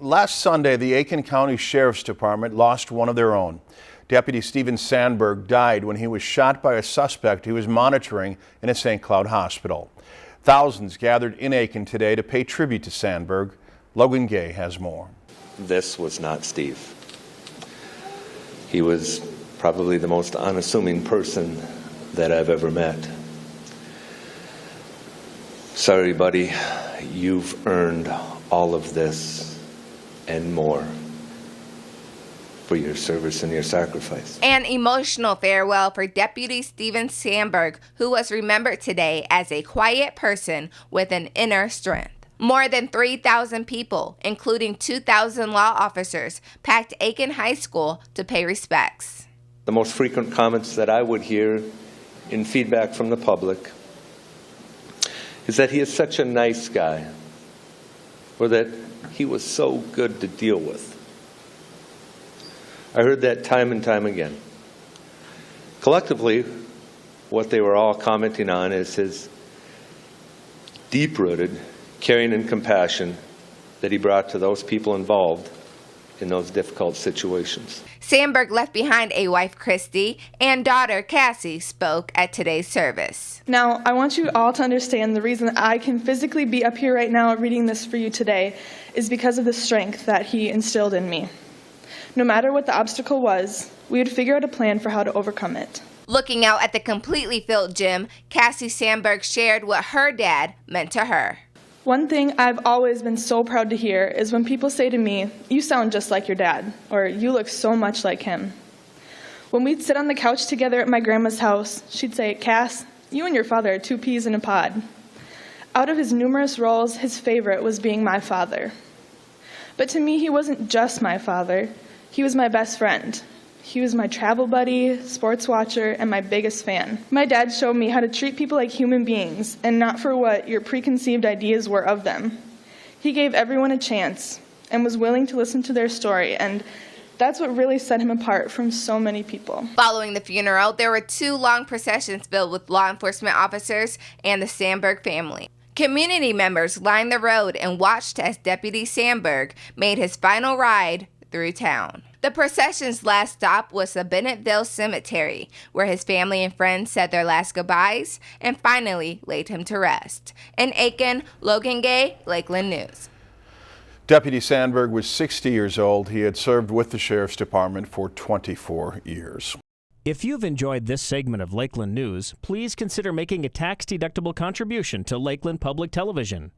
Last Sunday, the Aiken County Sheriff's Department lost one of their own. Deputy Stephen Sandberg died when he was shot by a suspect he was monitoring in a St. Cloud hospital. Thousands gathered in Aiken today to pay tribute to Sandberg. Logan Gay has more. This was not Steve. He was probably the most unassuming person that I've ever met. Sorry, buddy, you've earned all of this and more for your service and your sacrifice. An emotional farewell for Deputy Stephen Sandberg, who was remembered today as a quiet person with an inner strength. More than 3,000 people, including 2,000 law officers, packed Aiken High School to pay respects. The most frequent comments that I would hear in feedback from the public is that he is such a nice guy, or that he was so good to deal with. I heard that time and time again. Collectively, what they were all commenting on is his deep-rooted caring and compassion that he brought to those people involved in those difficult situations. Sandberg left behind a wife, Christy, and daughter, Cassie, spoke at today's service. Now, I want you all to understand the reason that I can physically be up here right now reading this for you today is because of the strength that he instilled in me. No matter what the obstacle was, we would figure out a plan for how to overcome it. Looking out at the completely filled gym, Cassie Sandberg shared what her dad meant to her. One thing I've always been so proud to hear is when people say to me, "You sound just like your dad," or "You look so much like him." When we'd sit on the couch together at my grandma's house, she'd say, "Cass, you and your father are two peas in a pod." Out of his numerous roles, his favorite was being my father. But to me, he wasn't just my father. He was my best friend. He was my travel buddy, sports watcher, and my biggest fan. My dad showed me how to treat people like human beings and not for what your preconceived ideas were of them. He gave everyone a chance and was willing to listen to their story, and that's what really set him apart from so many people. Following the funeral, there were 2 long processions filled with law enforcement officers and the Sandberg family. Community members lined the road and watched as Deputy Sandberg made his final ride through town. The procession's last stop was the Bennetville Cemetery, where his family and friends said their last goodbyes and finally laid him to rest. In Aiken, Logan Gay, Lakeland News. Deputy Sandberg was 60 years old. He had served with the Sheriff's Department for 24 years. If you've enjoyed this segment of Lakeland News, please consider making a tax-deductible contribution to Lakeland Public Television.